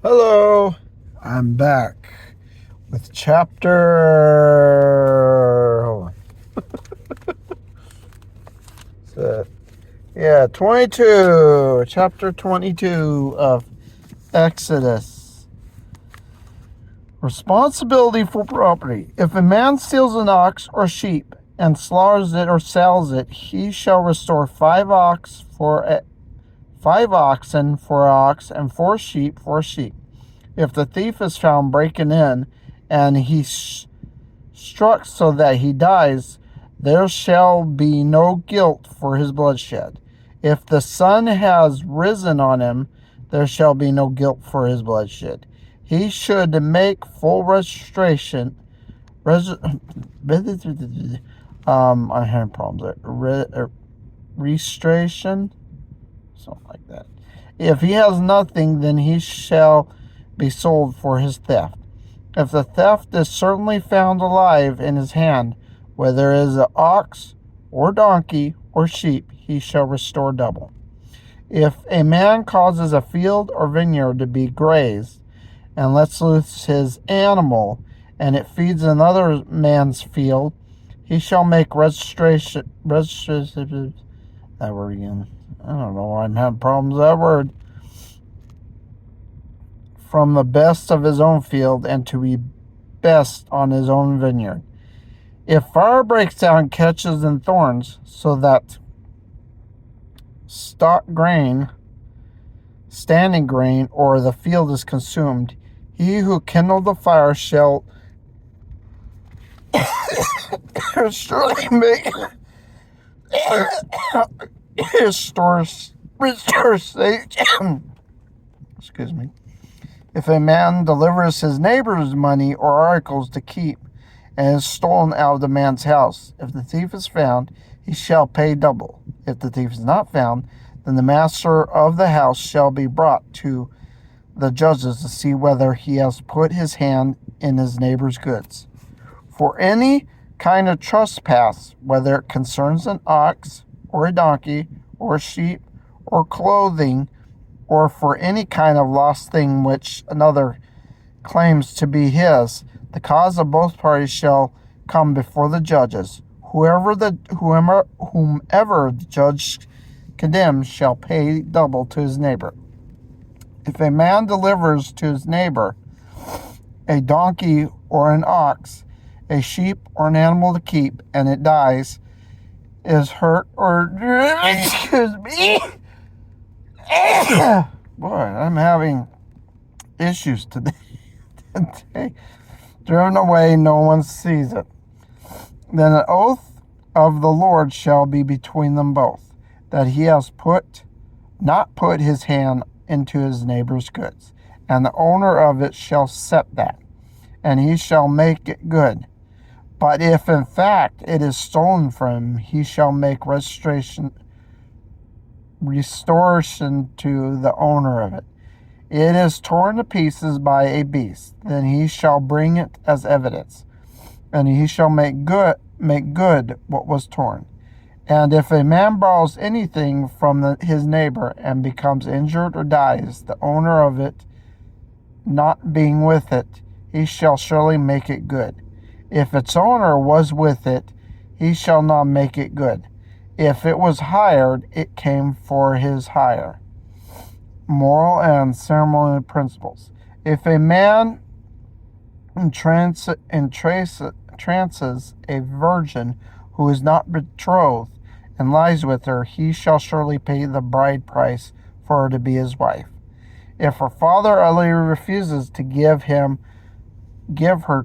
Hello, I'm back with chapter. Hold on. So, 22. Chapter 22 of Exodus. Responsibility for property. If a man steals an ox or sheep and slaughters it or sells it, he shall restore 5 oxen for an ox and 4 sheep for a sheep. If the thief is found breaking in and he struck so that he dies, there shall be no guilt for his bloodshed. If the sun has risen on him, there shall be no guilt for his bloodshed. He should make full registration. I'm having problems there. Registration, something like that. If he has nothing, then he shall be sold for his theft. If the theft is certainly found alive in his hand, whether it is an ox or donkey or sheep, he shall restore double. If a man causes a field or vineyard to be grazed and lets loose his animal, and it feeds another man's field, he shall make registration. That word again. I don't know why I'm having problems with that word. From the best of his own field and to be best on his own vineyard. If fire breaks out and catches in thorns, so that standing grain, or the field is consumed, he who kindled the fire shall surely make restore excuse me. If a man delivers his neighbor's money or articles to keep, and is stolen out of the man's house, if the thief is found, he shall pay double. If the thief is not found, then the master of the house shall be brought to the judges to see whether he has put his hand in his neighbor's goods. For any kind of trespass, whether it concerns an ox or a donkey or a sheep or clothing, or for any kind of lost thing which another claims to be his, the cause of both parties shall come before the judges. Whomever the judge condemns shall pay double to his neighbor. If a man delivers to his neighbor a donkey or an ox, a sheep or an animal to keep, and it dies, is hurt, or excuse me. Boy, I'm having issues today. Driven away, no one sees it. Then an oath of the Lord shall be between them both, that he has not put his hand into his neighbor's goods, and the owner of it shall set that, and he shall make it good. But if in fact it is stolen from him, he shall make restoration to the owner of it. It is torn to pieces by a beast, then he shall bring it as evidence, and he shall make good what was torn. And if a man borrows anything from his neighbor and becomes injured or dies, the owner of it not being with it, he shall surely make it good. If its owner was with it, he shall not make it good. If it was hired, it came for his hire. Moral and ceremonial principles. If a man entrances a virgin who is not betrothed and lies with her, he shall surely pay the bride price for her to be his wife. If her father utterly refuses to give her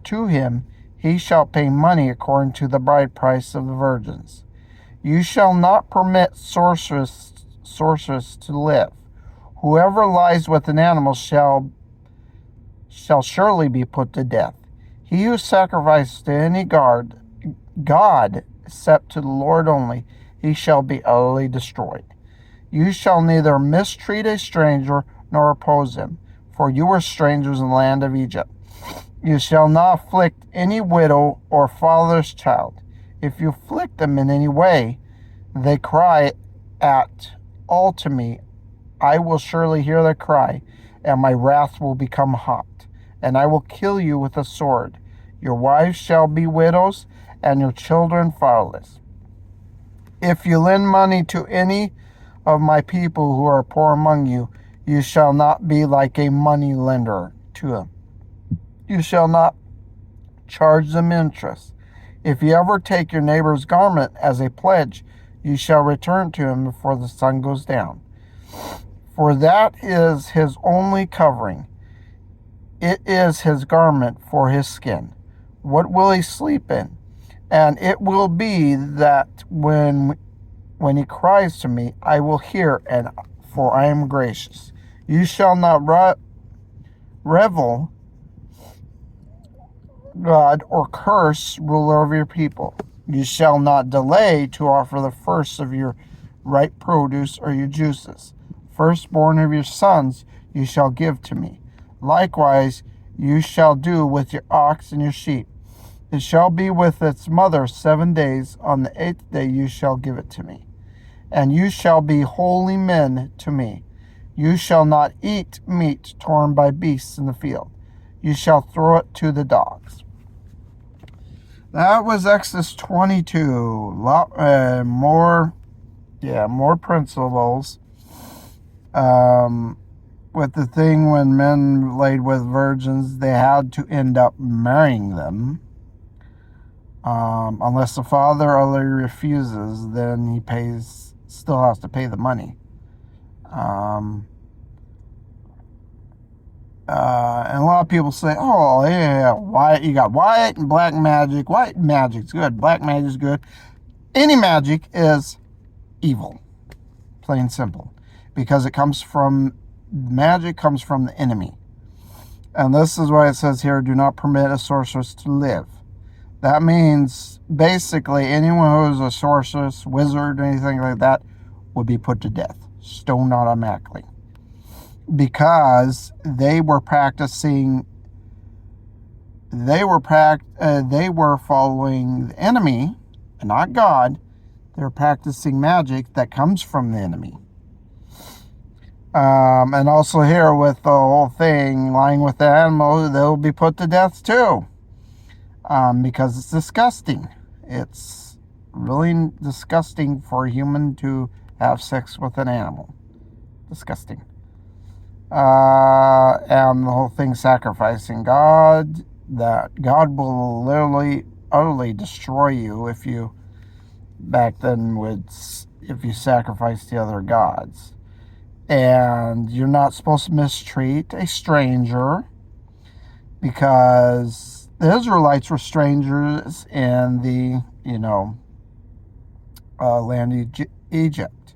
to him, he shall pay money according to the bride price of the virgins. You shall not permit sorceress to live. Whoever lies with an animal shall surely be put to death. He who sacrifices to any god except to the Lord only, he shall be utterly destroyed. You shall neither mistreat a stranger nor oppose him, for you were strangers in the land of Egypt. You shall not afflict any widow or fatherless child. If you afflict them in any way, they cry all to me. I will surely hear their cry, and my wrath will become hot, and I will kill you with a sword. Your wives shall be widows, and your children fatherless. If you lend money to any of my people who are poor among you, you shall not be like a money lender to them. You shall not charge them interest. If you ever take your neighbor's garment as a pledge, you shall return to him before the sun goes down. For that is his only covering. It is his garment for his skin. What will he sleep in? And it will be that when he cries to me, I will hear, and for I am gracious. You shall not revel God or curse ruler of your people. You shall not delay to offer the first of your ripe produce or your juices. Firstborn of your sons you shall give to me. Likewise you shall do with your ox and your sheep. It shall be with its mother 7 days. On the 8th day you shall give it to me. And you shall be holy men to me. You shall not eat meat torn by beasts in the field. You shall throw it to the dogs. That was Exodus 22. More principles. With the thing, when men laid with virgins, they had to end up marrying them. Unless the father utterly refuses, then he still has to pay the money. And a lot of people say, oh, yeah, white, you got white and black magic. White magic's good. Black magic's good. Any magic is evil. Plain and simple. Because magic comes from the enemy. And this is why it says here, do not permit a sorceress to live. That means basically anyone who is a sorceress, wizard, anything like that would be put to death. Stoned automatically. Because they were following the enemy and not God. They were practicing magic that comes from the enemy. And also here with the whole thing, lying with the animal, they'll be put to death too. Because it's disgusting. It's really disgusting for a human to have sex with an animal. Disgusting. And the whole thing, sacrificing God, that God will literally, utterly destroy you if you sacrifice the other gods. And you're not supposed to mistreat a stranger, because the Israelites were strangers in the, land of Egypt.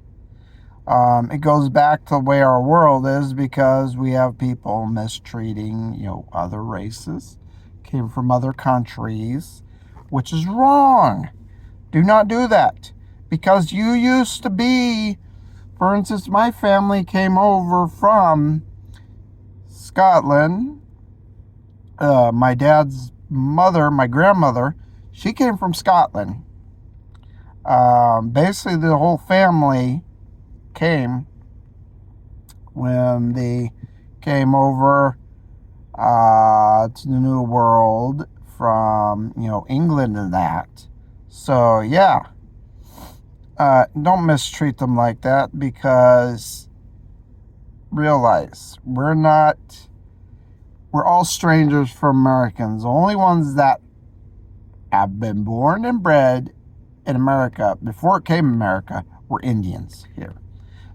It goes back to the way our world is, because we have people mistreating, other races, came from other countries, which is wrong. Do not do that, because you used to be, for instance, my family came over from Scotland. My dad's mother, my grandmother, she came from Scotland. Basically, the whole family came when they came over to the New World from, England and that. So, yeah. Don't mistreat them like that, because realize we're all strangers from Americans. The only ones that have been born and bred in America before it came America were Indians here.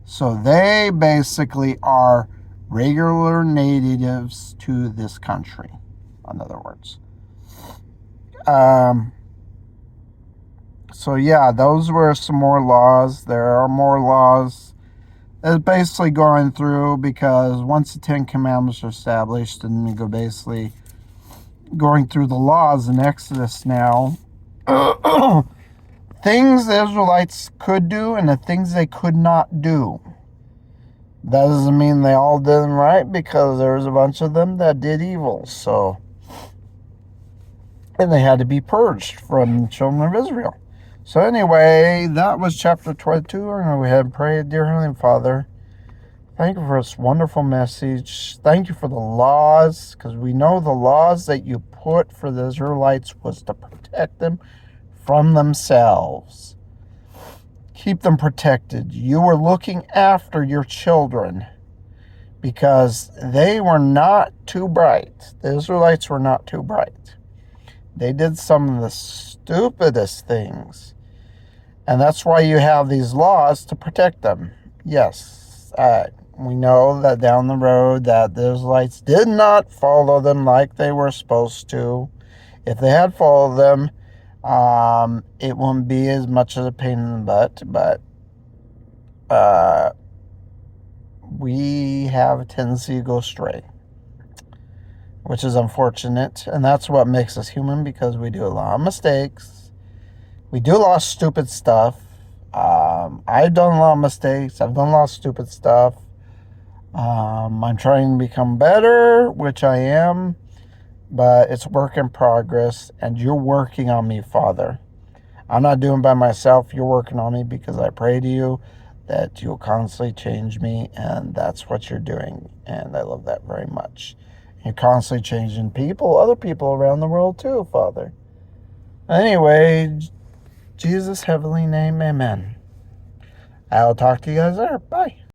So they basically are regular natives to this country, in other words. So yeah, those were some more laws. There are more laws. It's basically going through, because once the 10 Commandments are established, and you go basically going through the laws in Exodus now. Things the Israelites could do and the things they could not do. That doesn't mean they all did them right, because there was a bunch of them that did evil. So, and they had to be purged from the children of Israel. So anyway, that was chapter 22. We're going to go ahead and pray. Dear Heavenly Father, Thank you for this wonderful message. Thank you for the laws, because we know the laws that you put for the Israelites was to protect them from themselves. Keep them protected. You were looking after your children because they were not too bright. The Israelites were not too bright. They did some of the stupidest things. And that's why you have these laws to protect them. Yes, we know that down the road that the Israelites did not follow them like they were supposed to. If they had followed them, it wouldn't be as much of a pain in the butt, but we have a tendency to go astray, which is unfortunate, and that's what makes us human, because we do a lot of mistakes. We do a lot of stupid stuff. I've done a lot of mistakes. I've done a lot of stupid stuff. I'm trying to become better, which I am, but it's work in progress, and you're working on me, Father. I'm not doing it by myself. You're working on me, because I pray to you that you'll constantly change me, and that's what you're doing, and I love that very much. You're constantly changing people, other people around the world too, Father. Anyway, Jesus' heavenly name, amen. I'll talk to you guys there. Bye.